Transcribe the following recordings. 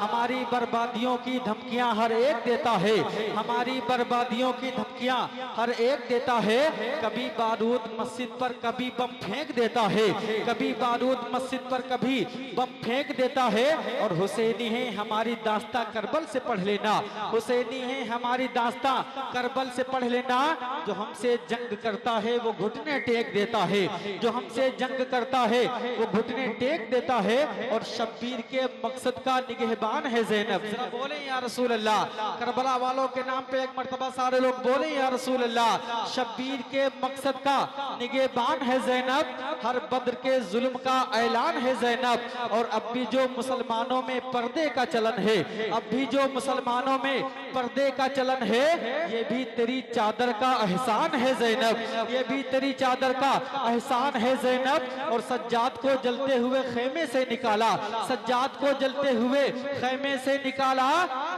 हमारी बर्बादियों की धमकियां हर एक देता है, हमारी बर्बादियों की धमकियां हर एक देता है। कभी बारूद मस्जिद पर कभी बम फेंक देता है, कभी बारूद मस्जिद पर कभी बम फेंक देता है। और हुसैनी है हमारी दास्तां करबल से पढ़ लेना, हुसैनी है हमारी दास्तां करबल से पढ़ लेना। जो हमसे जंग करता है वो घुटने टेक देता है, जो हमसे जंग करता है वो घुटने टेक देता है। और शब्बीर के मकसद का निगहबान है ज़ैनब। जरा बोले या रसूल अल्लाह, करबला वालों के नाम पे एक मर्तबा सारे लोग बोले या रसूल अल्लाह। शब्बीर के मकसद का निगहबान है ज़ैनब, हर बद्र के जुल्म का ऐलान है ज़ैनब। और अब भी जो मुसलमानों में पर्दे का चलन है, अब भी जो मुसलमानों में पर्दे का चलन है, ये भी तेरी चादर का एहसान है ज़ैनब, ये भी तेरी चादर का एहसान है ज़ैनब। और सज्जाद को जलते हुए खेमे से निकाला, सज्जाद को जलते हुए खेमे से निकाला।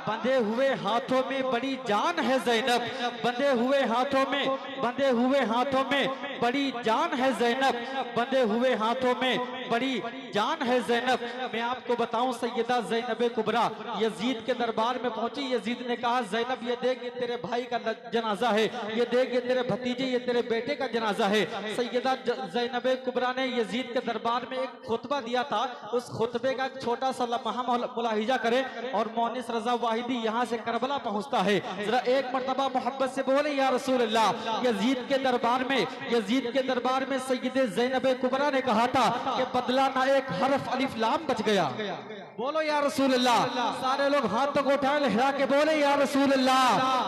बंधे हुए हाथों में बड़ी जान है ज़ैनब, बंधे हुए हाथों में, बंधे हुए हाथों में बड़ी जान है ज़ैनब, बंधे हुए हाथों में बड़ी जान है ज़ैनब। मैं आपको बताऊं सैयदा ज़ैनब कुबरा यजीद के दरबार में पहुंची। यजीद ने कहा ज़ैनब ये देख, ये तेरे भाई का जनाजा है, ये देख, ये तेरे भतीजे, ये तेरे बेटे का जनाजा है। सैयदा ज़ैनब कुबरा ने यजीद के दरबार में एक खुतबा दिया था, उस खुतबे का एक छोटा सा लम्हा मुलाहिजा करें। और मोनिस रजा वाहिदी यहाँ से करबला पहुंचता है। जरा एक मर्तबा मोहब्बत से बोले या रसूल अल्लाह। यजीद के दरबार में, यजीद के दरबार में सैयदे ज़ैनब कुबरा ने कहा था कि बदला ना एक हरफ अलिफ लाम बच गया। बोलो या रसूल अल्लाह। सारे लोग हाथों को उठाए लहरा के बोले या रसूल अल्लाह।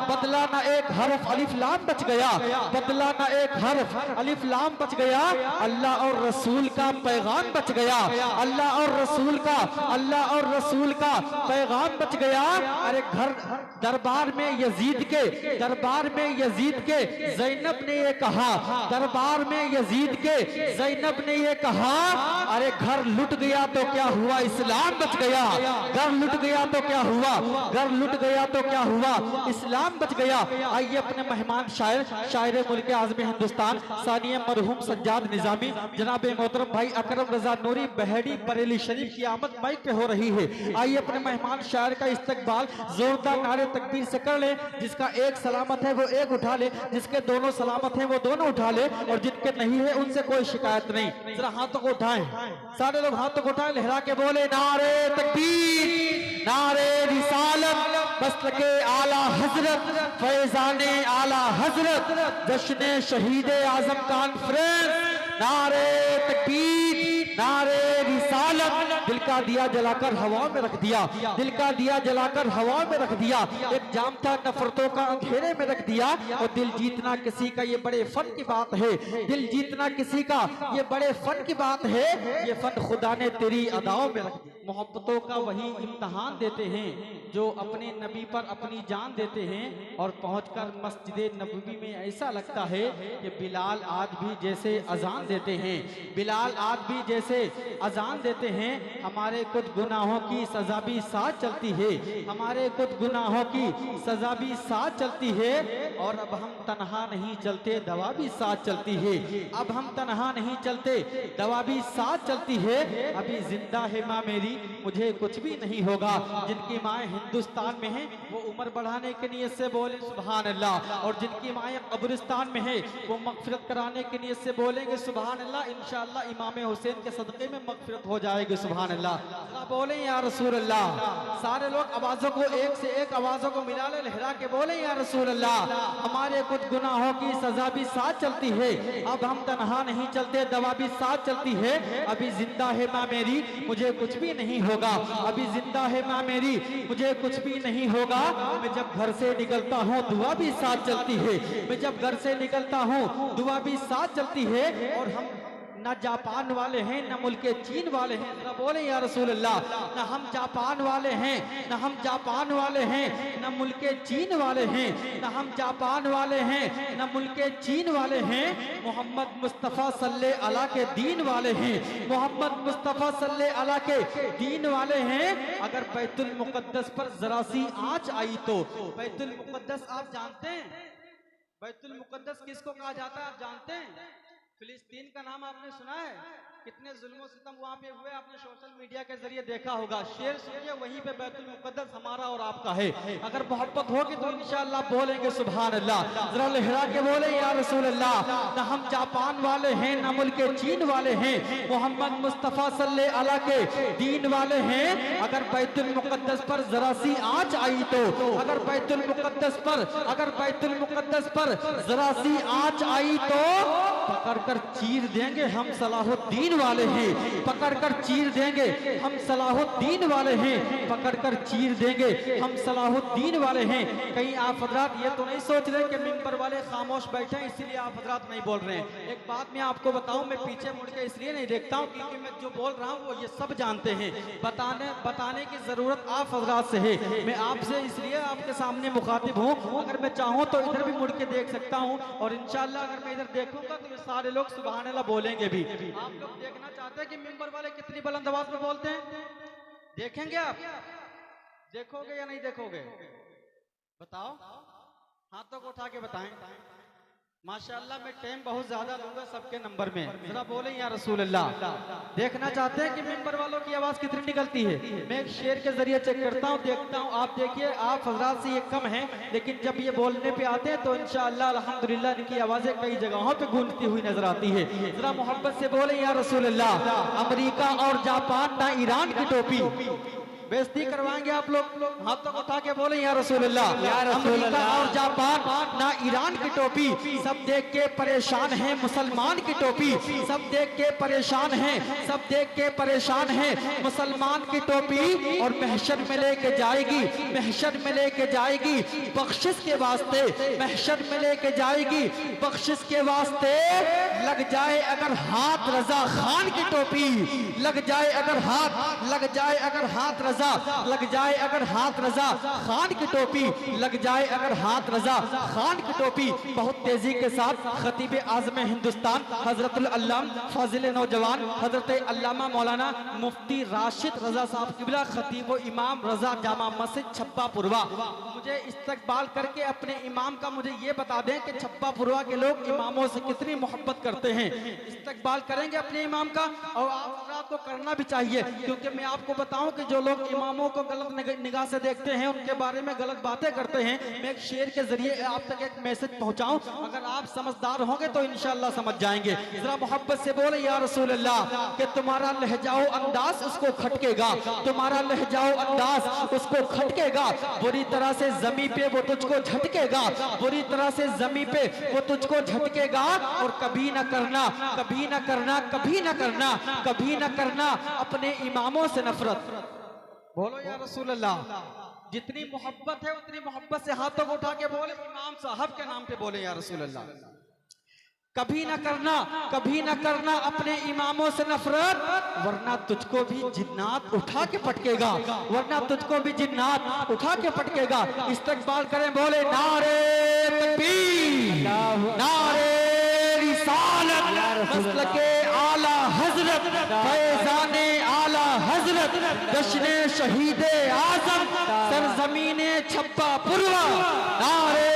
बदला ना एक हरफ अलिफ लाम बच गया, बदला ना एक हरफ अलिफ लाम बच गया। अल्लाह और रसूल का पैगाम बच गया, अल्लाह और रसूल का, अल्लाह और रसूल का पैगाम बच गया। अरे घर दरबार में यजीद के, दरबार में यजीद के ज़ैनब ने ये कहा, दरबार में यजीद के ज़ैनब ने ये कहा। अरे घर लुट गया तो क्या हुआ, इस्लाम बच गया। घर लुट गया तो क्या हुआ, घर लुट गया तो क्या हुआ, इस्लाम बच गया। आइए अपने मेहमान शायर, शायर मुल्क आज़म हिंदुस्तान सानिया मरहूम सज्जाद निजामी जनाब मोहतरम भाई अकरम रजा नूरी बहेड़ी बरेली शरीफ की आमद माइक पे हो रही है। आइए अपने मेहमान शायर का इस्तकबाल जोरदार नारे तकबीर से कर ले। जिसका एक सलामत है वो एक उठा ले, जिसके दोनों सलामत हैं वो दोनों उठा ले, और जिनके नहीं है उनसे कोई शिकायत नहीं। जरा हाथों को उठाएं, सारे लोग हाथों को उठाएं, लहरा के बोले नारे तकबीर, नारे रिसालत, मसलके आला हजरत, फैजाने आला हजरत, जश्न शहीदे आजम कॉन्फ्रेंस। नारे तकबीर, नारे रिसालत। दिल का दिया जलाकर हवा में रख दिया, दिल का दिया जलाकर हवा में रख दिया। एक जाम था नफरतों का अंधेरे में रख दिया। और दिल जीतना किसी का ये बड़े फन की बात है, दिल जीतना किसी का ये बड़े फन की बात है। ये फन खुदा ने तेरी अदाओं में रख दिया। मोहब्बतों का वही इम्तहान देते हैं जो अपने नबी पर अपनी जान देते हैं। और पहुंचकर मस्जिद नबवी में ऐसा लगता है कि बिलाल आज भी जैसे अजान देते हैं, बिलाल आज भी जैसे अजान देते हैं। हमारे कुछ गुनाहों की सजा भी साथ चलती है, हमारे कुछ गुनाहों की सजा भी साथ चलती है। और अब हम तन्हा नहीं चलते, दवा भी साथ चलती है। अब हम तन्हा नहीं चलते, दवा भी साथ चलती है। अभी जिंदा है माँ मेरी, मुझे कुछ भी नहीं होगा। जिनकी माएँ हिंदुस्तान में हैं वो उम्र बढ़ाने की नीयत से बोले सुभान अल्लाह, और जिनकी माएँ कब्रिस्तान में है वो मगफिरत कराने की नीयत से बोलेंगे सुभान अल्लाह। इंशाअल्लाह इमाम हुसैन के सदक़े में मगफिरत हो जाएगी सुभान अल्लाह। बोले या रसूल अल्लाह। सारे लोग आवाज़ों को एक से एक आवाज़ों को मिला ले, लहरा के बोले या रसूल अल्लाह। हमारे कुछ गुनाहों की सजा भी साथ चलती है, अब हम तन्हा नहीं चलते, दवा भी साथ चलती है। अभी जिंदा है माँ मेरी, मुझे कुछ भी नहीं होगा। अभी जिंदा है माँ मेरी, मुझे कुछ भी नहीं होगा। मैं जब घर से निकलता हूँ दुआ भी साथ चलती है, मैं जब घर से निकलता हूँ दुआ भी साथ चलती है। और हम न जापान वाले हैं न मुल्क चीन वाले हैं, जरा बोले या रसूल अल्लाह। न हम जापान वाले हैं, न हम जापान वाले हैं, न मुल्क चीन वाले हैं, न हम जापान वाले हैं, न मुल्क चीन वाले हैं। मोहम्मद मुस्तफ़ा सल्लल्लाहु अलैहि के दीन वाले हैं, मोहम्मद मुस्तफ़ा सल्लल्लाहु अलैहि के दीन वाले हैं। अगर बैतुल मुक़द्दस पर जरा सी आँच आई तो, बैतुल मुक़द्दस आप जानते हैं, बैतुल मुक़द्दस किसको कहा जाता है आप जानते हैं? फिलिस्तीन का नाम आपने सुना है? कितने जुल्म सितम वहाँ पे हुए, आपने सोशल मीडिया के जरिए देखा होगा। शेर सुनिए, वहीं पे बैतुल मुक़द्दस हमारा और आपका है। अगर मोहब्बत होगी तो इंशाअल्लाह बोलेंगे सुभान अल्लाह। जरा लहरा के बोले या रसूल अल्लाह। न हम जापान वाले हैं, न मुल्क चीन वाले हैं, मोहम्मद मुस्तफ़ा सल्लल्लाहु अलैहि के दीन वाले हैं। अगर बैतुल मुक़द्दस पर जरा सी आँच आई तो, अगर बैतुल मुक़द्दस पर जरा सी आँच आई तो पकड़ कर चीर देंगे, हम सलाहुद्दीन वाले हैं। पकड़ कर चीर देंगे, हम सलाहुद्दीन वाले हैं। पकड़ कर चीर देंगे, हम सलाहुद्दीन वाले हैं। कहीं आप हजरात ये तो नहीं सोच रहे कि मिंबर वाले खामोश बैठे हैं इसलिए आप हजरात नहीं बोल रहे हैं। एक बात मैं आपको बताऊं, मैं पीछे मुड़ के इसलिए नहीं देखता हूं क्योंकि मैं जो बोल रहा हूं वो ये सब जानते हैं। बताने की जरूरत आप हजरात से है। मैं आपसे इसलिए आपके सामने मुखातिब हूँ। अगर मैं चाहूँ तो इधर भी मुड़ के देख सकता हूँ, और इंशाअल्लाह अगर मैं इधर देखूंगा तो ये सारे लोग सुभान अल्लाह बोलेंगे भी। आप लोग देखना चाहते हैं कि मिंबर वाले कितनी बुलंद आवाज में बोलते हैं? देखेंगे आप? देखोगे या नहीं देखोगे? बताओ, हाथों को उठा के बताएं। माशाअल्लाह मैं टाइम बहुत ज्यादा लूंगा सबके नंबर में। जरा बोले या रसूल अल्लाह। देखना चाहते हैं कि मिंबर वालों की आवाज कितनी निकलती है? मैं एक शेर के जरिए चेक करता हूँ, देखता हूँ। आप देखिए, आप हजरात से ये कम है, लेकिन जब ये बोलने पे आते हैं तो इंशाअल्लाह अल्हम्दुलिल्लाह इनकी आवाजें कई जगहों पे गूंजती हुई नजर आती है। जरा मोहब्बत से बोले या रसूल अल्लाह। अमेरिका और जापान ना ईरान की टोपी, बेइज्जती करवाएंगे आप लोग। हाथों को उठा के बोले या रसूल अल्लाह। अमेरिका और जापान ना ईरान की टोपी, सब देख के परेशान है मुसलमान की टोपी। सब देख के परेशान है, सब देख के परेशान है मुसलमान की टोपी। और महशर में लेके जाएगी, महशर में लेके जाएगी बख्शिश के वास्ते, महशर में लेके जाएगी बख्शिश के वास्ते। लग जाए अगर हाथ रजा खान की टोपी, लग जाए अगर हाथ, लग जाए अगर हाथ रजा, लग जाए अगर हाथ रजा खान की टोपी, लग जाए अगर हाथ रजा खान की टोपी। बहुत तेजी के साथ खतीब आज़म हिंदुस्तान हजरतुल अल्लामा फाजिल नौजवान हजरत अल्लामा मौलाना मुफ्ती राशिद रजा साहब किबला खतीब व इमाम रजा जामा मस्जिद छप्पा पुरवा, मुझे इस्तकबाल करके अपने इमाम का मुझे ये बता दें कि छप्पा पुरवा के लोग इमामों से कितनी मोहब्बत करते हैं। इस्तकबाल करेंगे अपने इमाम का, और आप को करना भी चाहिए, क्योंकि मैं आपको बताऊं कि जो लोग इमामों को गलत निगाह से देखते हैं, उनके बारे में गलत बातें करते हैं, मैं एक शेर के जरिए आप तक एक मैसेज पहुंचाऊं। अगर आप समझदार होंगे तो इंशाअल्लाह समझ जाएंगे। जरा मोहब्बत से बोले या रसूल अल्लाह कि तुम्हारा लहजाओ अंदाज उसको खटकेगा, तुम्हारा लहजाओ अंदाज उसको खटकेगा। बुरी तरह से जमी पे वो तुझको झटकेगा, बुरी तरह से जमी पे वो तुझको झटकेगा। और कभी न करना, कभी न करना, कभी न करना, कभी न करना अपने इमामों से नफरत। बोलो या रसूल अल्लाह। जितनी मोहब्बत है उतनी मोहब्बत से हाथों को उठा के बोले, इमाम साहब के नाम पे बोले या रसूल अल्लाह। कभी ना करना, कभी ना करना अपने इमामों से नफरत, वरना तुझको भी जिन्नात उठा के पटकेगा, वरना तुझको भी जिन्नात उठा के पटकेगा। इस्तकबाल करें, बोले नारे तकबीर, नारे रिसालत, मसलके आला हजरत, फैजाने आला हजरत, जश्ने शहीदे आजम, सरजमीने छप्पा पुरवा। नारे